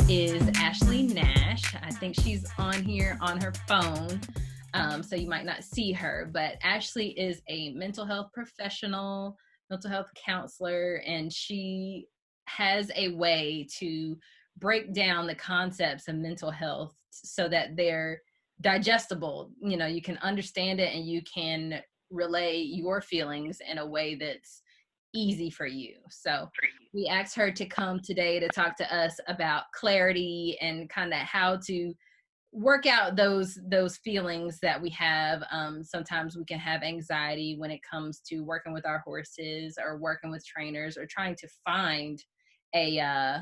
is Ashley Nash. I think she's on here on her phone, so you might not see her, but Ashley is a mental health professional, mental health counselor, and she has a way to break down the concepts of mental health so that they're digestible. You know, you can understand it and you can relay your feelings in a way that's easy for you. So we asked her to come today to talk to us about clarity and kind of how to work out those feelings that we have. Sometimes we can have anxiety when it comes to working with our horses or working with trainers or trying to find a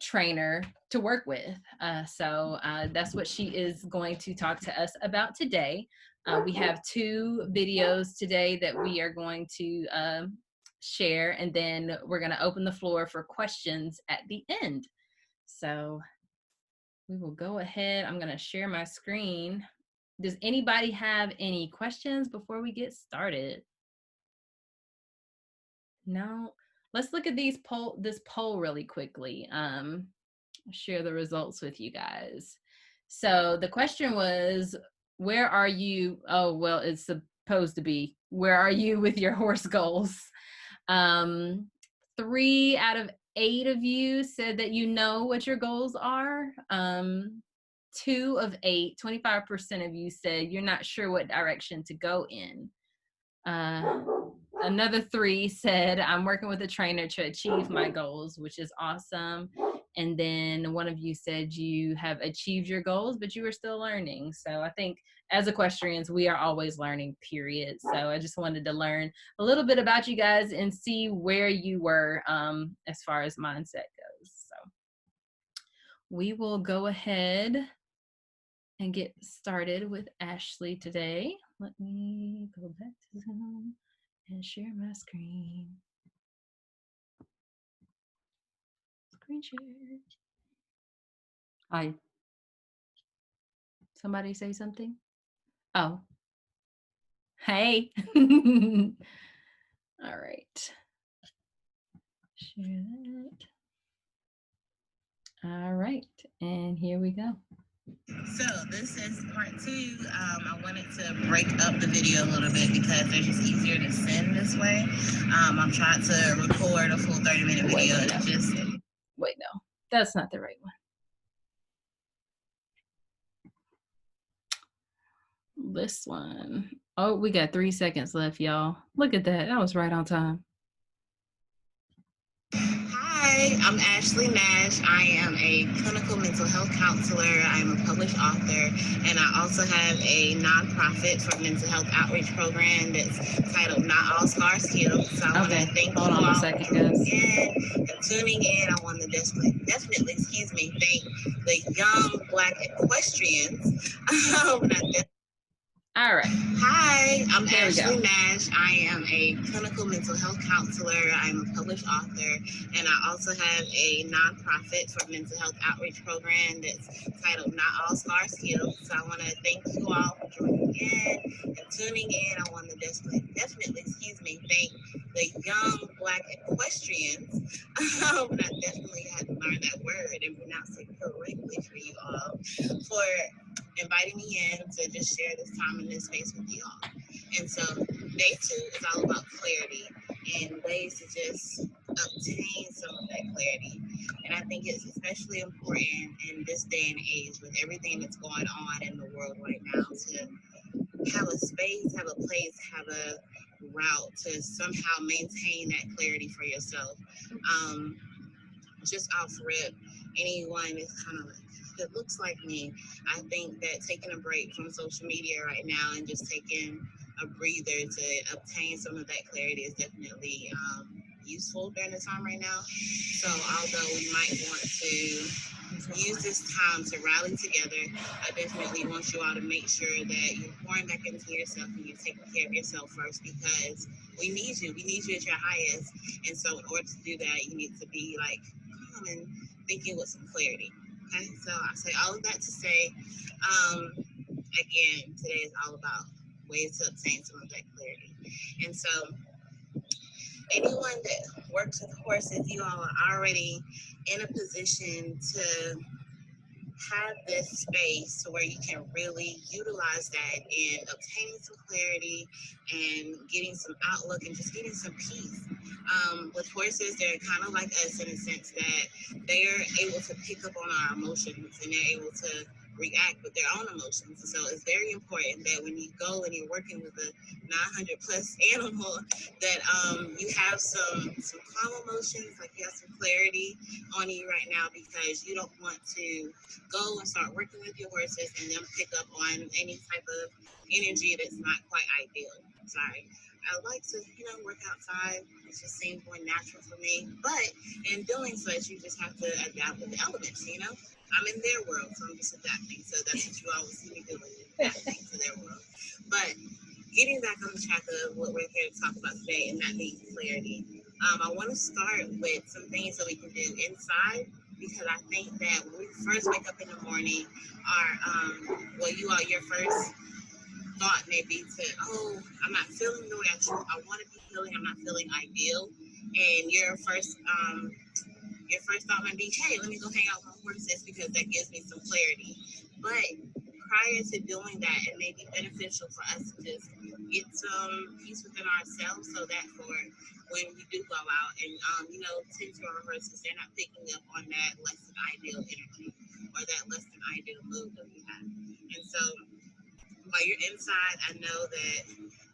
trainer to work with. So that's what she is going to talk to us about today. We have 2 videos today that we are going to share, and then we're going to open the floor for questions at the end. So we will go ahead. I'm going to share my screen. Does anybody have any questions before we get started? No? Let's look at this poll really quickly. Share the results with you guys. So the question was, where are you? Oh, well, it's supposed to be, where are you with your horse goals? 3 out of 8 of you said that you know what your goals are. 2 of 8, 25% of you said you're not sure what direction to go in. Another 3 said, I'm working with a trainer to achieve my goals, which is awesome. And then one of you said you have achieved your goals, but you are still learning. So I think as equestrians, we are always learning, period. So I just wanted to learn a little bit about you guys and see where you were as far as mindset goes. So we will go ahead and get started with Ashley today. Let me go back to Zoom and share my screen. Screen share. Hi. Somebody say something? Oh. Hey. All right. Share that. All right. And here we go. So this is part 2. I wanted to break up the video a little bit because they're just easier to send this way. I'm trying to record a full 30-minute video. Wait, no, that's not the right one. This one. Oh, we got 3 seconds left, y'all. Look at that. That was right on time. Hi, I'm Ashley Nash. I am a clinical mental health counselor. I am a published author, and I also have a nonprofit for mental health outreach program that's titled Not All Scars Heal. So I want to thank you all for tuning in. I want to definitely, thank the young Black equestrians. All right. Hi, I'm Ashley Nash. I am a clinical mental health counselor. I'm a published author, and I also have a nonprofit for mental health outreach program that's titled Not All Scars Heal. So I want to thank you all for joining in and tuning in. I want to definitely, thank the young Black equestrians. I definitely had to learn that word and pronounce it correctly for you all, for inviting me in to just share this time in this space with you all. And so day 2 is all about clarity and ways to just obtain some of that clarity. And I think it's especially important in this day and age with everything that's going on in the world right now to have a space, have a place, have a route to somehow maintain that clarity for yourself. Just off rip, anyone is kind of like, that looks like me. I think that taking a break from social media right now and just taking a breather to obtain some of that clarity is definitely useful during the time right now. So although we might want to use this time to rally together, I definitely want you all to make sure that you're pouring back into yourself and you're taking care of yourself first, because we need you. We need you at your highest. And so in order to do that, you need to be like calm and thinking with some clarity. Okay, so I say all of that to say, again, today is all about ways to obtain some of that clarity. And so anyone that works with horses, you all are already in a position to have this space where you can really utilize that in obtaining some clarity and getting some outlook and just getting some peace. With horses, they're kind of like us in a sense that they're able to pick up on our emotions and they're able to react with their own emotions. So it's very important that when you go and you're working with a 900 plus animal, that you have some calm emotions, like you have some clarity on you right now, because you don't want to go and start working with your horses and then pick up on any type of energy that's not quite ideal. Sorry. I like to, work outside. It just seems more natural for me. But in doing such, you just have to adapt with the elements. I'm in their world, so I'm just adapting. So that's what you always see me doing, adapting to their world. But getting back on the track of what we're here to talk about today, and that being clarity, I want to start with some things that we can do inside, because I think that when we first wake up in the morning, your first thought may be to, oh, I'm not feeling the way I want to be feeling. I'm not feeling ideal, and your first thought might be, hey, let me go hang out with my horses because that gives me some clarity. But prior to doing that, it may be beneficial for us to just get some peace within ourselves, so that for when we do go out and, tend to our horses, they're not picking up on that less than ideal energy or that less than ideal mood that we have. And so while you're inside, I know that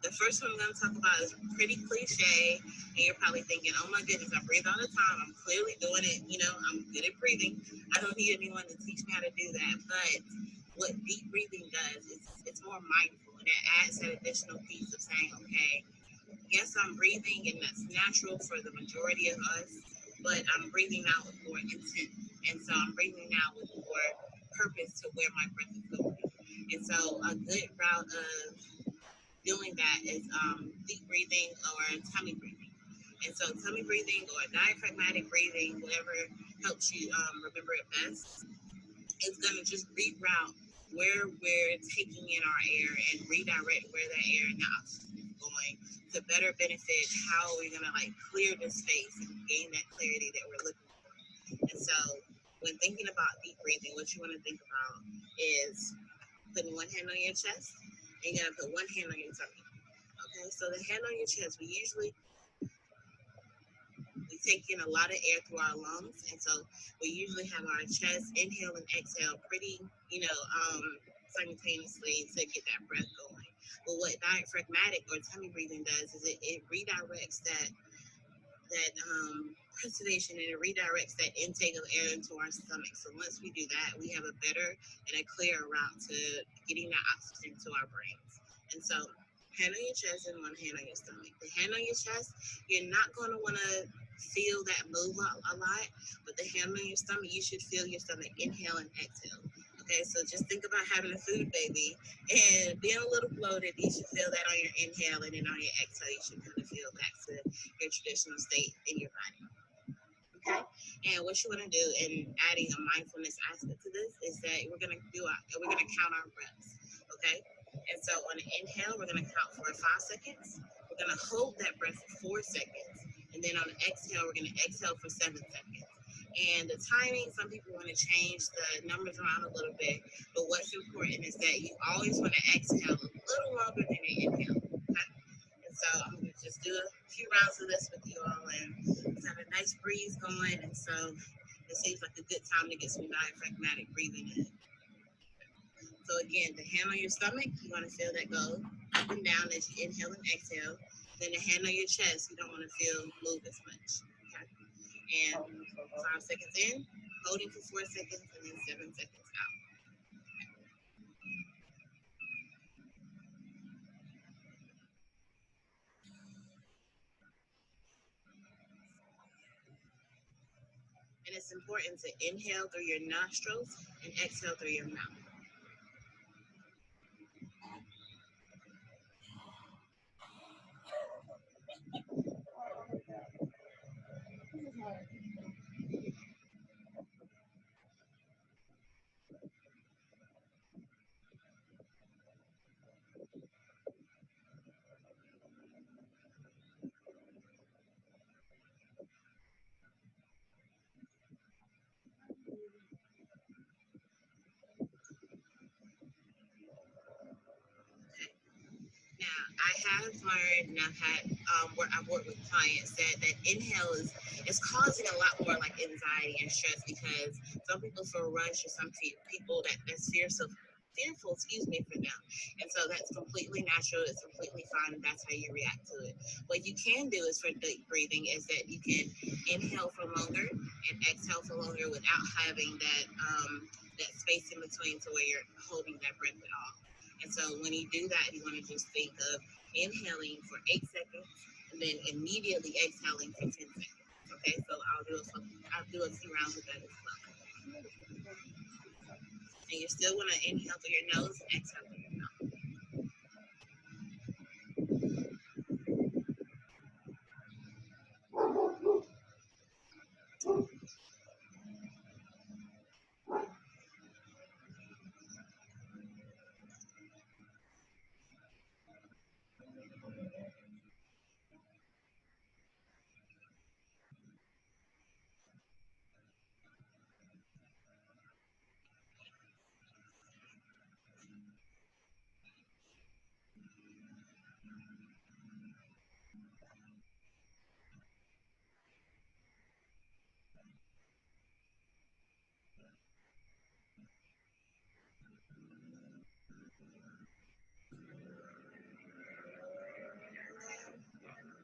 the first one I'm going to talk about is pretty cliche, and you're probably thinking, oh my goodness, I breathe all the time. I'm clearly doing it. I'm good at breathing. I don't need anyone to teach me how to do that. But what deep breathing does is it's more mindful, and it adds that additional piece of saying, okay, yes, I'm breathing, and that's natural for the majority of us, but I'm breathing now with more intent. And so I'm breathing now with more purpose to where my breath is going. And so a good route of doing that is deep breathing or tummy breathing. And so tummy breathing or diaphragmatic breathing, whatever helps you remember it best, is going to just reroute where we're taking in our air and redirect where that air now is going to better benefit how we're going to clear the space and gain that clarity that we're looking for. And so when thinking about deep breathing, what you want to think about is putting one hand on your chest and you're going to put one hand on your tummy. Okay, so the hand on your chest, we take in a lot of air through our lungs, and so we usually have our chest inhale and exhale pretty, simultaneously to get that breath going. But what diaphragmatic or tummy breathing does is it redirects that preservation, and it redirects that intake of air into our stomach. So once we do that, we have a better and a clearer route to getting that oxygen to our brains. And so hand on your chest and one hand on your stomach. The hand on your chest, you're not going to want to feel that move a lot, but the hand on your stomach, you should feel your stomach inhale and exhale. Okay, so just think about having a food baby and being a little bloated. You should feel that on your inhale, and then on your exhale, you should kind of feel back to your traditional state in your body. Okay, and what you want to do in adding a mindfulness aspect to this is that we're gonna count our breaths. Okay, and so on an inhale, we're gonna count for 5 seconds. We're gonna hold that breath for 4 seconds, and then on an exhale, we're gonna exhale for 7 seconds. And the timing, some people want to change the numbers around a little bit, but what's important is that you always want to exhale a little longer than you inhale. Okay? And so I'm going to just do a few rounds of this with you all, and let's have a nice breeze going. And so it seems like a good time to get some diaphragmatic breathing in. So again, the hand on your stomach, you want to feel that go up and down as you inhale and exhale. Then the hand on your chest, you don't want to feel move as much. Okay? And 5 seconds in, holding for 4 seconds, and then 7 seconds out. And it's important to inhale through your nostrils and exhale through your mouth. have learned, and I've worked with clients that inhale is causing a lot more like anxiety and stress because some people feel rushed, or some people that's fearful, excuse me, for them. And so that's completely natural. It's completely fine. And that's how you react to it. What you can do is for deep breathing is that you can inhale for longer and exhale for longer without having that space in between to where you're holding that breath at all. And so when you do that, you want to just think of inhaling for 8 seconds and then immediately exhaling for 10 seconds. Okay, so I'll do a few rounds of that as well. And you're still going to inhale through your nose and exhale through your mouth.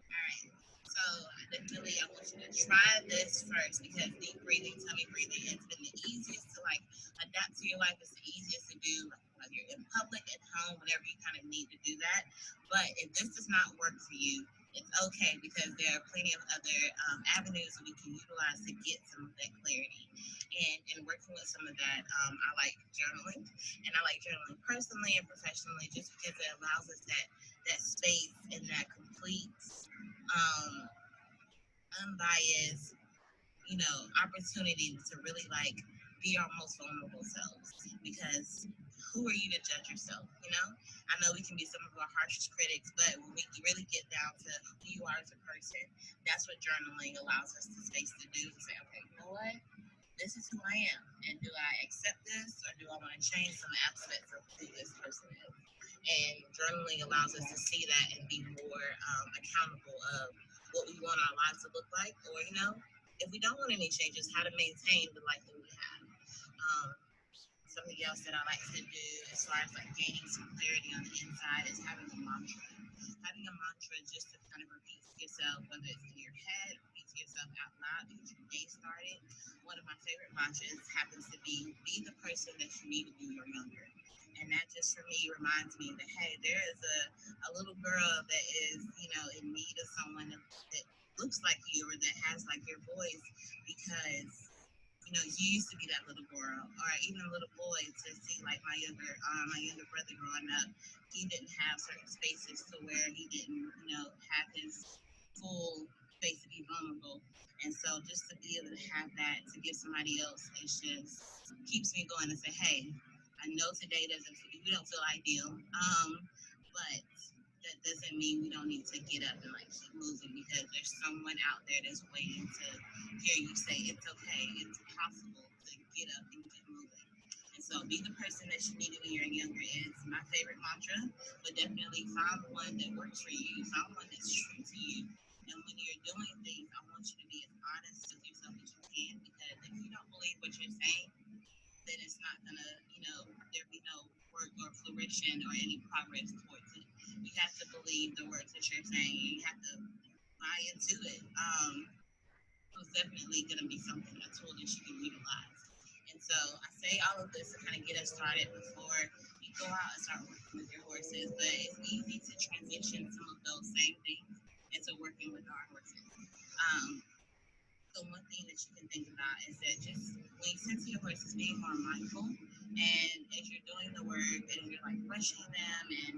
Alright, so I want you to try this first because deep breathing, tummy breathing, it's been the easiest to like adapt to your life. It's the easiest to do whether you're in public, at home, whenever you kind of need to do that. But if this does not work for you, it's okay because there are plenty of other avenues that we can utilize to get some of that clarity. And working with some of that, I like journaling, and I like journaling personally and professionally, just because it allows us that space and that complete um, unbiased, opportunity to really like be our most vulnerable selves. Because who are you to judge yourself? I know we can be some of our harshest critics, but when we really get down to who you are as a person, that's what journaling allows us the space to do. To say, okay, you know what? This is who I am, and do I accept this, or do I want to change some aspects of who this person is? And journaling allows us to see that and be more accountable of what we want our lives to look like, or if we don't want any changes, how to maintain the life that we have. Something else that I like to do as far as like gaining some clarity on the inside is having a mantra. Having a mantra just to kind of repeat to yourself, whether it's in your head, repeat to yourself out loud to get your day started. One of my favorite mantras happens to be the person that you need to be when you're younger. And that just for me reminds me that hey, there is a little girl that is, in need of someone that looks like you or that has like your voice because you used to be that little girl, or even a little boy. To see like my younger brother growing up, he didn't have certain spaces to where he didn't, have his full space to be vulnerable. And so just to be able to have that to give somebody else, it just keeps me going and say, hey, I know today we don't feel ideal, but that doesn't mean we don't need to get up and like keep moving because there's someone out there that's waiting to hear you say it's okay, it's possible to get up and keep moving. And so be the person that you need to be when you're younger is my favorite mantra, but definitely find one that works for you, find one that's true to you. And when you're doing things, I want you to be as honest with yourself as you can because if you don't believe what you're saying, then it's not gonna, there be no work or fruition or any progress towards it. You have to believe the words that you're saying. You have to buy into it. So it's definitely gonna be something, a tool that you can utilize. And so I say all of this to kind of get us started before you go out and start working with your horses. But it's easy to transition some of those same things into working with our horses. Um, so one thing that you can think about is that just when you sense your horses being more mindful, and as you're doing the work, as you're like brushing them and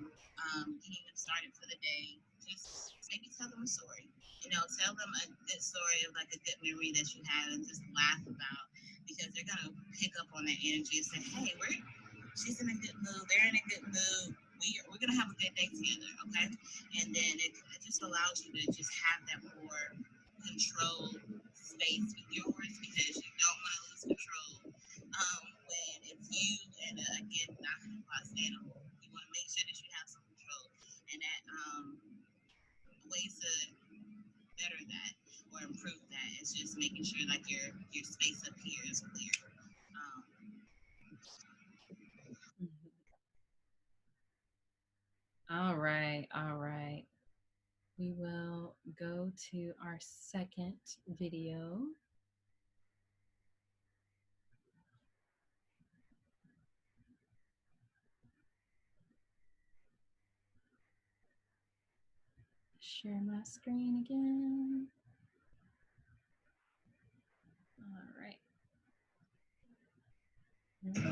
getting them started for the day, just maybe tell them a story. Tell them a good story of like a good memory that you had, and just laugh about because they're gonna pick up on that energy and say, "Hey, she's in a good mood. They're in a good mood. We're gonna have a good day together, okay?" And then it just allows you to just have that more control space with yours because you don't want to lose control when it's you and again not about animal. You want to make sure that you have some control and that right. All right. We will go to our second video. Share my screen again. All right.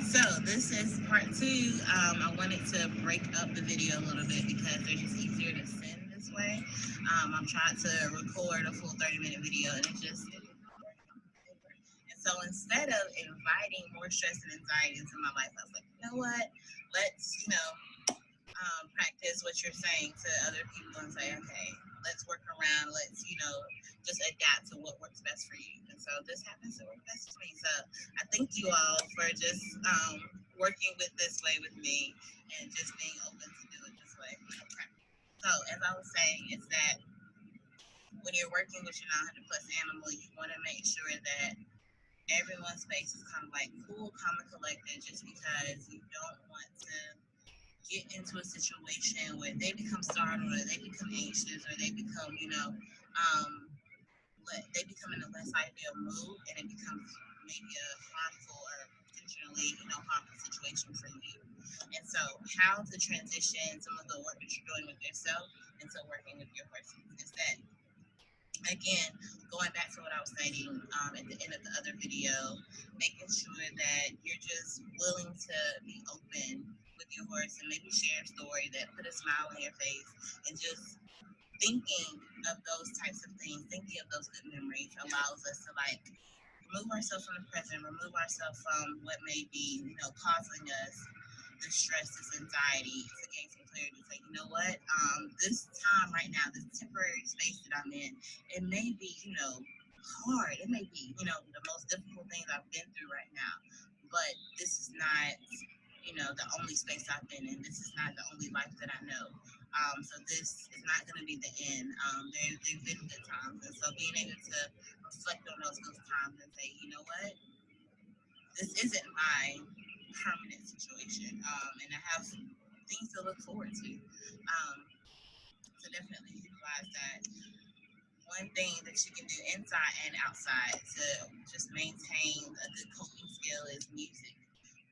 So this is part two. I wanted to break up the video a little bit because they're just easier to send this way. I'm trying to record a full 30-minute video and it just isn't working on my paper. And so instead of inviting more stress and anxiety into my life, I was like, you know what? Let's, practice what you're saying to other people and say, okay, let's work around, let's, just adapt to what works best for you. And so this happens to work best for me. So I thank you all for just working with this way with me and just being open to do it this way. Okay. So as I was saying, is that when you're working with your 900 plus animal, you want to make sure that everyone's space is kind of like cool, calm, and collected just because you don't want to get into a situation where they become startled or they become anxious or they become, they become in a less ideal mood and it becomes maybe a harmful or potentially, harmful situation for you. And so how to transition some of the work that you're doing with yourself into working with your horses is that, again, going back to what I was saying at the end of the other video, making sure that you're just willing to be open with your horse and maybe share a story that put a smile on your face and just thinking of those types of things, thinking of those good memories allows us to remove ourselves from the present, remove ourselves from what may be, causing us the stress, this anxiety, to gain some clarity. Say, you know what? This time right now, this temporary space that I'm in, it may be, hard. It may be, the most difficult things I've been through right now. But this is not, the only space I've been in. This is not the only life that I know. So this is not going to be the end. There've been good times. And so being able to reflect on those good times and say, you know what? This isn't my permanent situation. And I have things to look forward to. So definitely utilize that. One thing that you can do inside and outside to just maintain a good coping skill is music.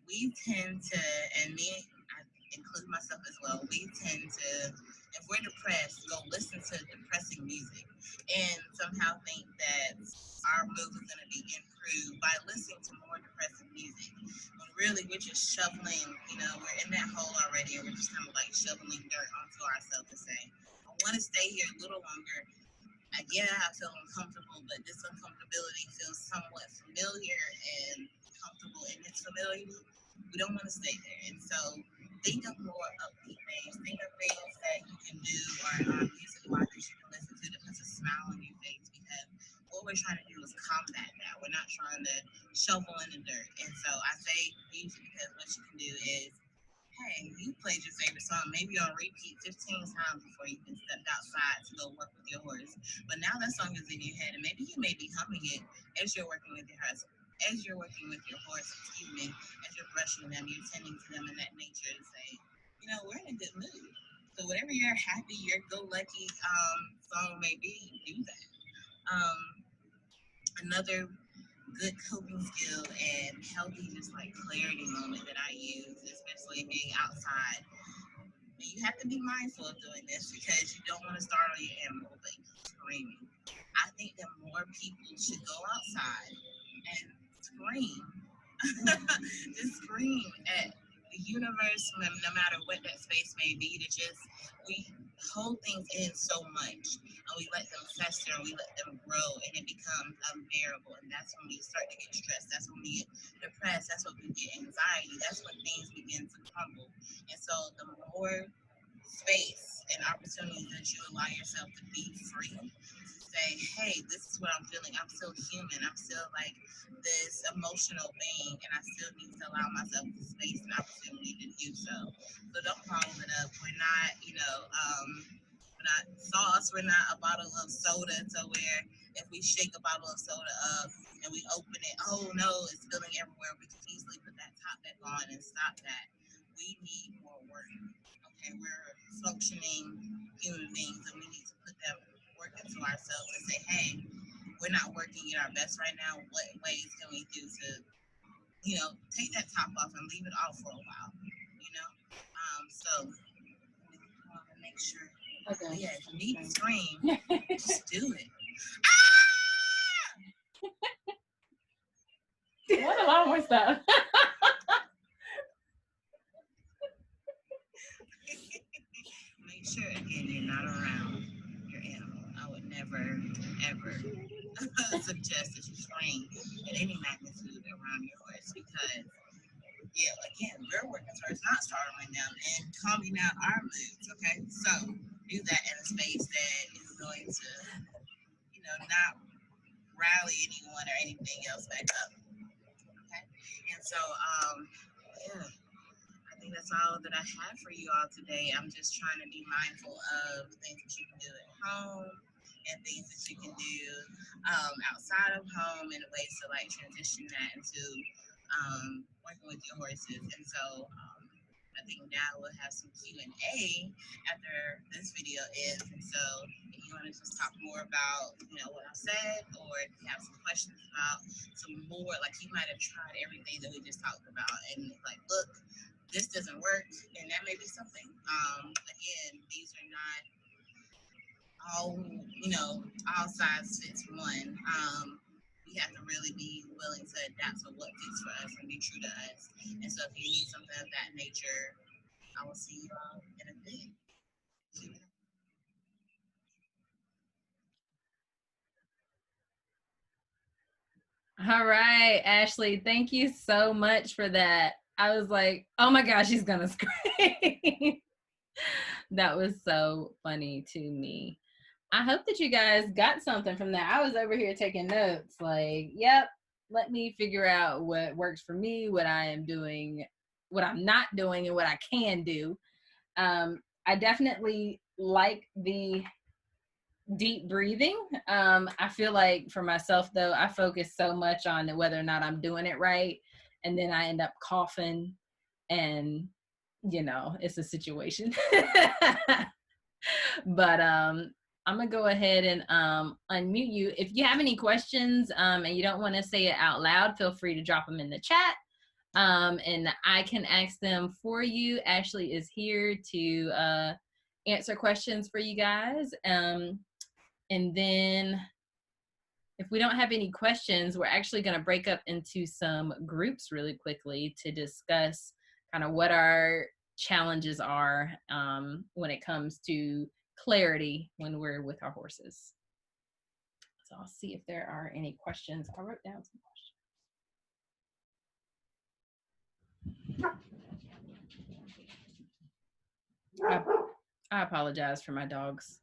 We tend to, and me, I include myself as well, we tend to, if we're depressed, go listen to depressing music and somehow think that our mood is going to be improved by listening to more depressing music. When really we're just shoveling, we're in that hole already and we're just kind of like shoveling dirt onto ourselves to say, I want to stay here a little longer. Yeah, I feel uncomfortable, but this uncomfortability feels somewhat familiar and comfortable in its familiarity. We don't want to stay there. And so think of more upbeat things. Think of things that you can do or music wise that you can listen to that puts a smile on your face because what we're trying to do is combat that. We're not trying to shovel in the dirt. And so I say music because what you can do is, hey, you played your favorite song maybe on repeat 15 times before you even stepped outside to go work with your horse. But now that song is in your head, and maybe you may be humming it as you're working with your horse, as you're brushing them, you're tending to them in that nature and say, we're in a good mood. So whatever your happy, your go-lucky song may be, do that. Another good coping skill and healthy just clarity moment that I use, especially being outside. And you have to be mindful of doing this because you don't want to startle your animal, but screaming. I think that more people should go outside and scream. Just scream at the universe, no matter what that space may be, to just, we hold things in so much and we let them fester and we let them grow and it becomes unbearable. And that's when we start to get stressed. That's when we get depressed. That's when we get anxiety. That's when things begin to crumble. And so the more space and opportunities that you allow yourself to be free, to say, hey, this is what I'm feeling. I'm still human. I'm still this emotional being, and I still need to allow myself the space and opportunity to do so. So don't bottle it up. We're not, we're not sauce. We're not a bottle of soda to where if we shake a bottle of soda up and we open it, oh no, it's spilling everywhere. We can easily put that top back on and stop that. We need more work. Okay, we're so functioning human beings, and we need to put that work into ourselves and say, hey, we're not working at our best right now. What ways can we do to, take that top off and leave it off for a while, So we want to make sure, yeah, if you need to scream, just do it. What a lot more stuff. Make sure, again, you're not around your animal. I would never, ever suggest that you scream at any magnitude around your horse because, yeah, again, we're working towards not startling them and calming down our moods, okay? So do that in a space that is going to, not rally anyone or anything else back up, okay? And so, yeah. I think that's all that I have for you all today. I'm just trying to be mindful of things that you can do at home and things that you can do outside of home in ways to like transition that into working with your horses. And so I think now we'll have some Q&A after this video ends. And so if you want to just talk more about, what I said, or if you have some questions about some more, like you might have tried everything that we just talked about and like, look, this doesn't work, and that may be something. Again, these are not all size fits one. We have to really be willing to adapt to what fits for us and be true to us. And so if you need something of that nature, I will see you all in a bit. All right, Ashley, thank you so much for that. I was like, oh my gosh, she's gonna scream. That was so funny to me. I hope that you guys got something from that. I was over here taking notes like, yep, let me figure out what works for me, what I am doing, what I'm not doing, and what I can do. I definitely like the deep breathing. I feel like for myself though, I focus so much on whether or not I'm doing it right, and then I end up coughing, and it's a situation. But I'm gonna go ahead and unmute you. If you have any questions and you don't want to say it out loud, feel free to drop them in the chat, and I can ask them for you. Ashley is here to answer questions for you guys. And then if we don't have any questions, we're actually going to break up into some groups really quickly to discuss kind of what our challenges are when it comes to clarity when we're with our horses. So I'll see if there are any questions. I wrote down some questions. I apologize for my dogs.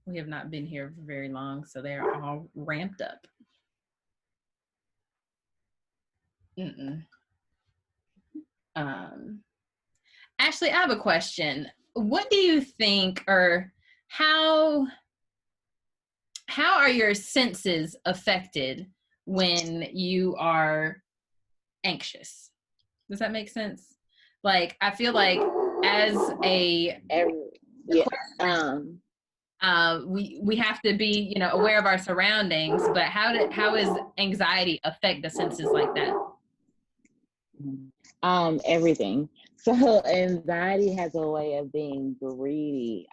We have not been here for very long, so they are all ramped up. Ashley, I have a question. What do you think, or how are your senses affected when you are anxious? Does that make sense? Like, I feel like as we have to be, aware of our surroundings, but how does anxiety affect the senses like that? Everything. So anxiety has a way of being greedy.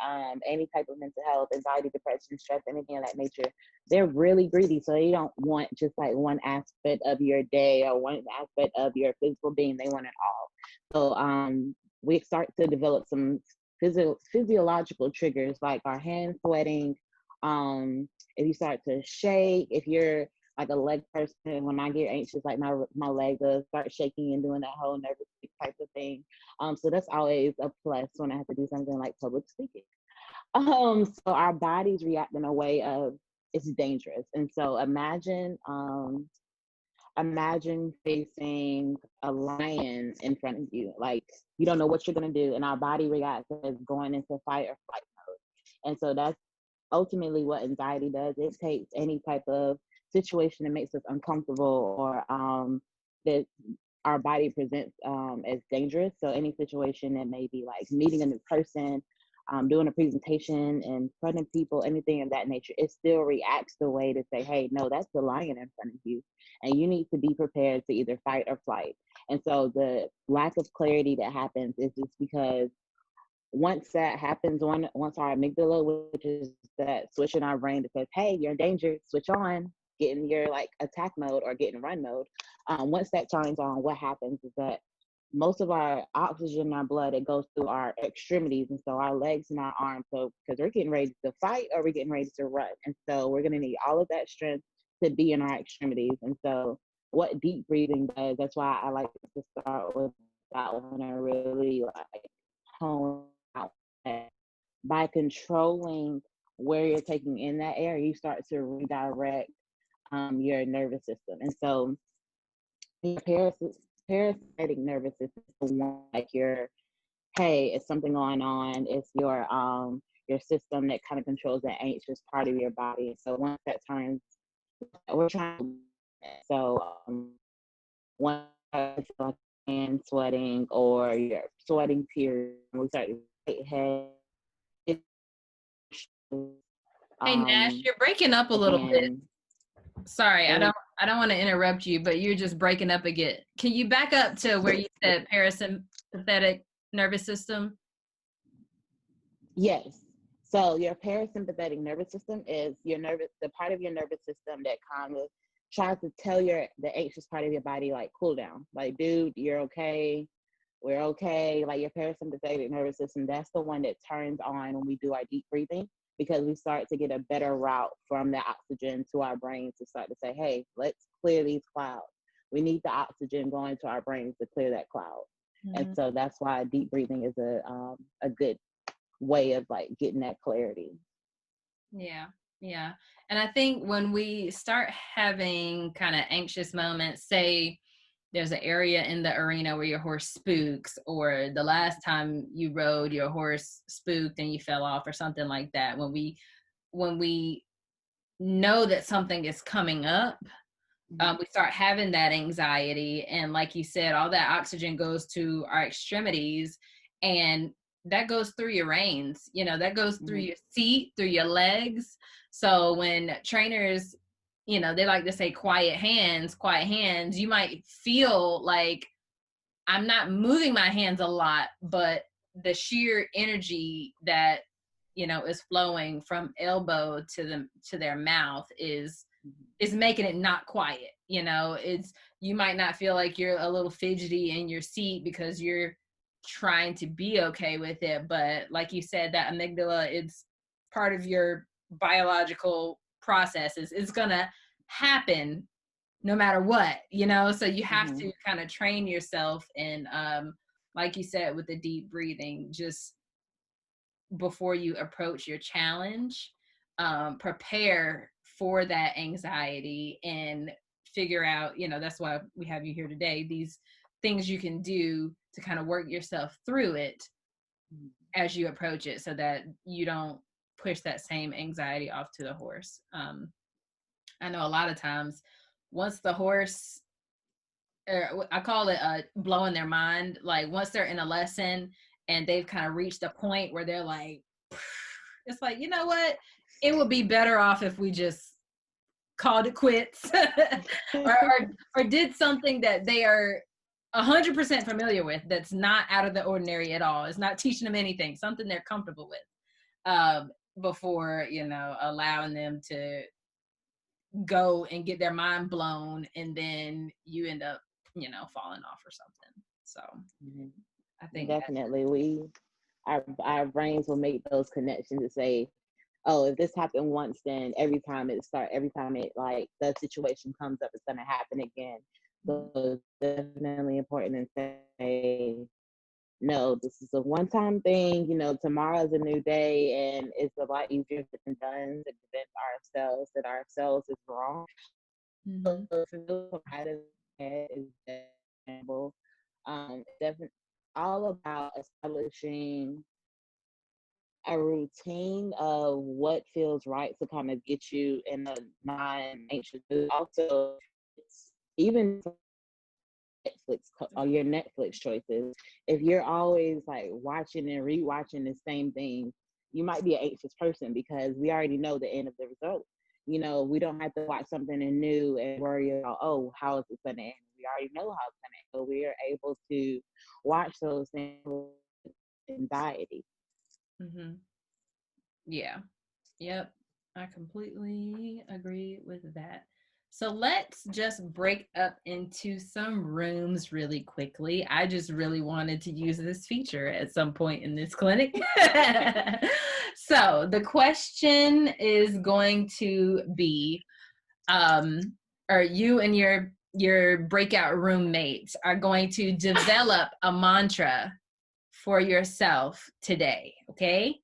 Any type of mental health, anxiety, depression, stress, anything of that nature, they're really greedy. So they don't want just like one aspect of your day or one aspect of your physical being. They want it all. So we start to develop some physiological triggers like our hands sweating. If you start to shake, if you're like a leg person, when I get anxious, like my leg does start shaking and doing that whole nervous type of thing. So that's always a plus when I have to do something like public speaking. So our bodies react in a way of it's dangerous. And so imagine facing a lion in front of you. Like you don't know what you're gonna do, and our body reacts as going into fight or flight mode. And so that's ultimately what anxiety does. It takes any type of situation that makes us uncomfortable or that our body presents as dangerous. So any situation that may be like meeting a new person, doing a presentation in front of people, anything of that nature, it still reacts the way to say, hey, no, that's the lion in front of you. And you need to be prepared to either fight or flight. And so the lack of clarity that happens is just because once that happens, once our amygdala, which is that switch in our brain that says, hey, you're in danger, switch on, get in your like attack mode or get in run mode. Once that turns on, what happens is that most of our oxygen in our blood, it goes through our extremities, and so our legs and our arms. So because we're getting ready to fight or we're getting ready to run, and so we're going to need all of that strength to be in our extremities. And so what deep breathing does, that's why I like to start with that one and really like hone out that. By controlling where you're taking in that air, you start to redirect your nervous system. And so your parasympathetic nervous system is one like your, hey, it's something going on. It's your system that kind of controls the anxious part of your body. So once that turns, we're trying to, so once I feel like hand sweating or you're sweating period, we start to head. Hey Nash, you're breaking up a little bit. Again, Sorry, I don't want to interrupt you, but you're just breaking up again. Can you back up to where you said parasympathetic nervous system? yes. So your parasympathetic nervous system is the part of your nervous system that kind of tries to tell the anxious part of your body, like, cool down. Like, dude, you're okay. We're okay. Like your parasympathetic nervous system, that's the one that turns on when we do our deep breathing, because we start to get a better route from the oxygen to our brains to start to say, hey, let's clear these clouds. We need the oxygen going to our brains to clear that cloud. Mm-hmm. And so that's why deep breathing is a good way of like getting that clarity. Yeah. Yeah. And I think when we start having kind of anxious moments, say there's an area in the arena where your horse spooks, or the last time you rode your horse spooked and you fell off or something like that, when we know that something is coming up, we start having that anxiety. And like you said, all that oxygen goes to our extremities, and that goes through your reins, that goes through your seat, through your legs. So when trainers, they like to say quiet hands, you might feel like I'm not moving my hands a lot, but the sheer energy that, is flowing from elbow to their mouth is making it not quiet. You might not feel like you're a little fidgety in your seat because you're trying to be okay with it. But like you said, that amygdala, it's part of your biological processes. It's going to happen no matter what, so you have to kind of train yourself. And like you said, with the deep breathing, just before you approach your challenge, prepare for that anxiety and figure out, that's why we have you here today, these things you can do to kind of work yourself through it as you approach it, so that you don't push that same anxiety off to the horse. I know a lot of times once the horse, I call it blowing their mind, like once they're in a lesson and they've kind of reached a point where they're like, it's like, you know what, it would be better off if we just called it quits or did something that they are 100% familiar with, that's not out of the ordinary at all. It's not teaching them anything, something they're comfortable with, before, allowing them to go and get their mind blown, and then you end up, falling off or something. So I think definitely our brains will make those connections to say, oh, if this happened once, then every time it like the situation comes up, it's gonna happen again. So it's definitely important to say, no, this is a one-time thing. Tomorrow's a new day, and it's a lot easier than done to convince ourselves that ourselves is wrong. So is definitely all about establishing a routine of what feels right to kind of get you in a non-anxious mood. Also, it's even or your Netflix choices. If you're always like watching and rewatching the same thing, you might be an anxious person because we already know the end of the result. We don't have to watch something new and worry about, oh, how is it going to end? We already know how it's going to end. So we are able to watch those things with anxiety. Mm-hmm. Yeah. Yep. I completely agree with that. So let's just break up into some rooms really quickly. I just really wanted to use this feature at some point in this clinic. So the question is going to be, or you and your breakout roommates are going to develop a mantra for yourself today, okay?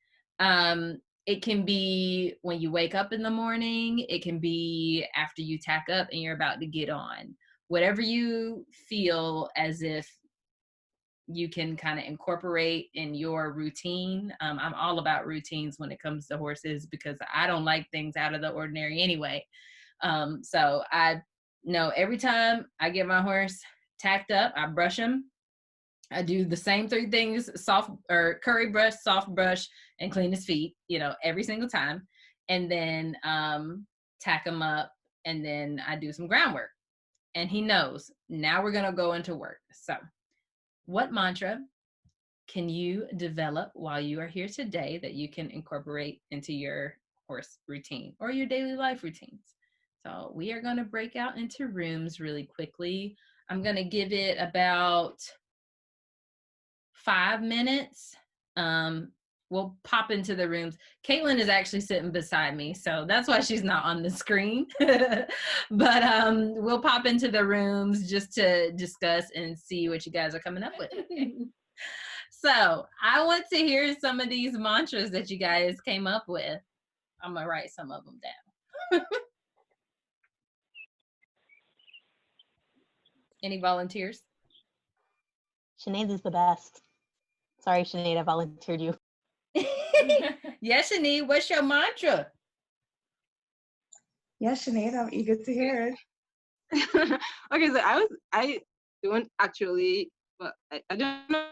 It can be when you wake up in the morning. It can be after you tack up and you're about to get on. Whatever you feel as if you can kind of incorporate in your routine. I'm all about routines when it comes to horses because I don't like things out of the ordinary anyway. So I know every time I get my horse tacked up, I brush him. I do the same 3 things: soft or curry brush, soft brush, and clean his feet, every single time. And then tack him up, and then I do some groundwork. And he knows, now we're going to go into work. So what mantra can you develop while you are here today that you can incorporate into your horse routine or your daily life routines? So we are going to break out into rooms really quickly. I'm going to give it about 5 minutes. We'll pop into the rooms. Caitlin is actually sitting beside me, so that's why she's not on the screen. But we'll pop into the rooms just to discuss and see what you guys are coming up with. So I want to hear some of these mantras that you guys came up with. I'm gonna write some of them down. Any volunteers? Sinead is the best. Sorry, Sinead, I volunteered you. Yes, Sinead, what's your mantra? Yes, Sinead, I'm eager to hear it. Okay, so I don't actually, well, I don't know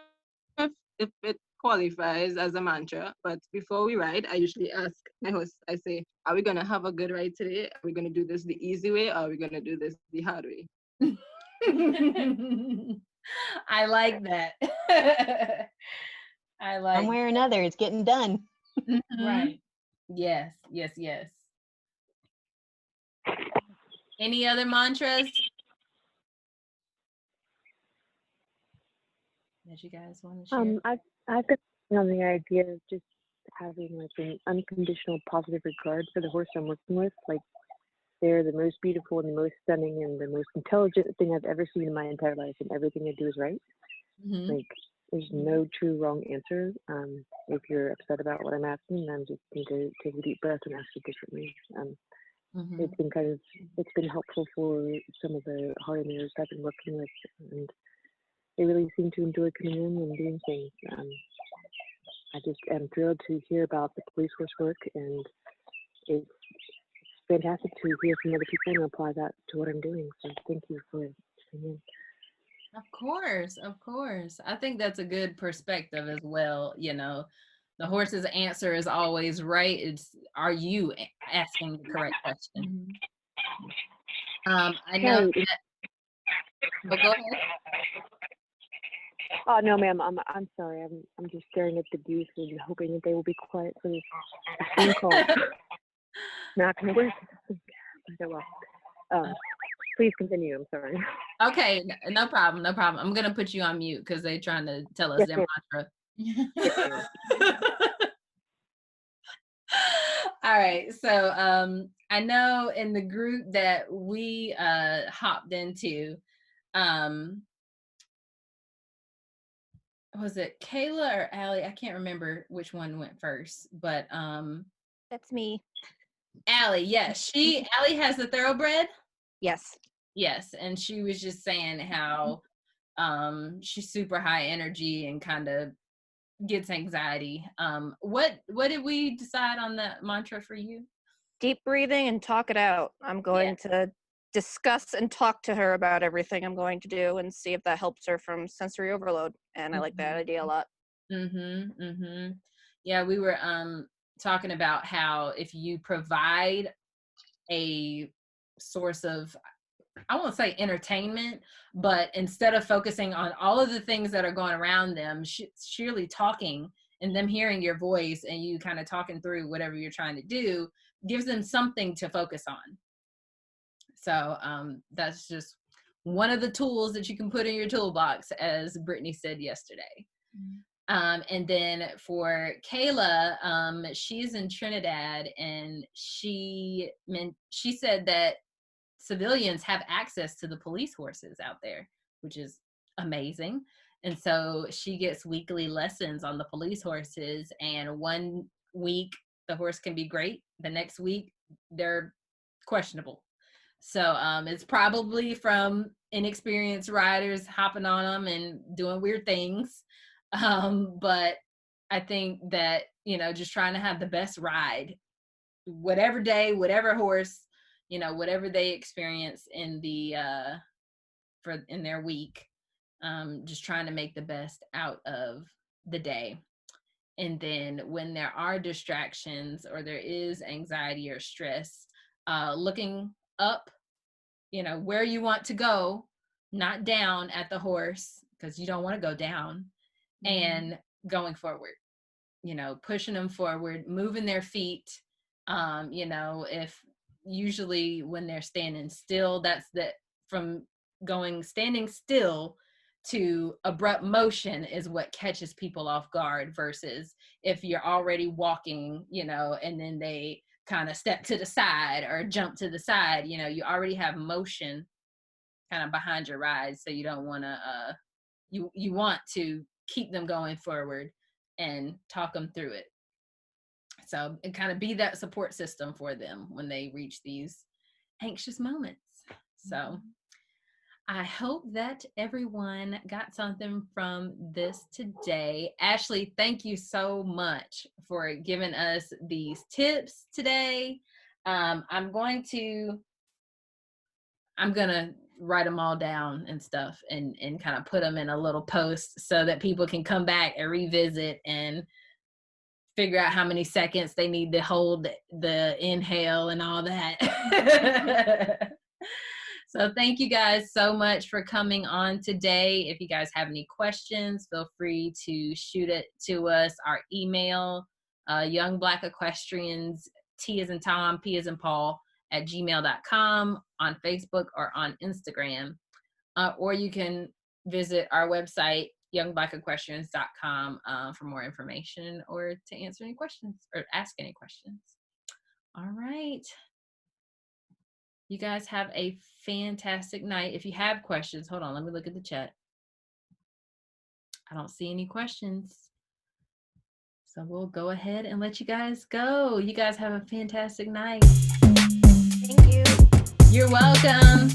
if it qualifies as a mantra, but before we ride, I usually ask my host, I say, are we going to have a good ride today? Are we going to do this the easy way? Or are we going to do this the hard way? I like that. I like One way or another, it's getting done. Mm-hmm. Right. Yes. Any other mantras that you guys want to share? I've got on the idea of just having like an unconditional positive regard for the horse I'm working with. Like they're the most beautiful and the most stunning and the most intelligent thing I've ever seen in my entire life, and everything I do is right. Mm-hmm. Like there's no true wrong answer. If you're upset about what I'm asking, I'm just going to take a deep breath and ask it differently. Mm-hmm. It's been helpful for some of the hardeners I've been working with, and they really seem to enjoy coming in and doing things. I just am thrilled to hear about the police horse work, and it's fantastic to hear from other people and apply that to what I'm doing. So thank you for tuning in. Of course. I think that's a good perspective as well. The horse's answer is always right. It's, are you asking the correct question? I know that, but go ahead. Oh no, ma'am. I'm sorry. I'm just staring at the goose and hoping that they will be quiet for this phone call. Not gonna work. Okay, well, please continue. I'm sorry. Okay, no problem. I'm gonna put you on mute because they're trying to tell us their mantra. All right. So I know in the group that we hopped into, was it Kayla or Allie? I can't remember which one went first, but that's me. Allie, yes. Allie has the thoroughbred? Yes. Yes. And she was just saying how she's super high energy and kind of gets anxiety. What did we decide on the mantra for you? Deep breathing and talk it out. I'm going to discuss and talk to her about everything I'm going to do and see if that helps her from sensory overload. And I like that idea a lot. Yeah, we were talking about how if you provide a source of, I won't say entertainment, but instead of focusing on all of the things that are going around them, surely talking and them hearing your voice and you kind of talking through whatever you're trying to do gives them something to focus on. So that's just one of the tools that you can put in your toolbox, as Brittany said yesterday. And then for Kayla, she's in Trinidad, and she said that civilians have access to the police horses out there, which is amazing. And so she gets weekly lessons on the police horses, and one week the horse can be great, the next week they're questionable. So it's probably from inexperienced riders hopping on them and doing weird things. But I think that, just trying to have the best ride, whatever day, whatever horse, whatever they experience in in their week, just trying to make the best out of the day. And then when there are distractions or there is anxiety or stress, looking up, where you want to go, not down at the horse, because you don't want to go down, and going forward, pushing them forward, moving their feet. If usually when they're standing still, from standing still to abrupt motion is what catches people off guard, versus if you're already walking, and then they kind of step to the side or jump to the side, you already have motion kind of behind your ride. So you don't want to, you want to keep them going forward and talk them through it. So and kind of be that support system for them when they reach these anxious moments. So I hope that everyone got something from this today. Ashley, thank you so much for giving us these tips today. I'm going to write them all down and stuff and kind of put them in a little post so that people can come back and revisit and figure out how many seconds they need to hold the inhale and all that. So thank you guys so much for coming on today. If you guys have any questions, feel free to shoot it to us. Our email, Young Black Equestrians, T as in Tom, P as in Paul, @gmail.com, on Facebook or on Instagram. Or you can visit our website, youngblackequestrians.com, for more information or to answer any questions or ask any questions. All right. You guys have a fantastic night. If you have questions, hold on, let me look at the chat. I don't see any questions. So we'll go ahead and let you guys go. You guys have a fantastic night. Thank you. You're welcome.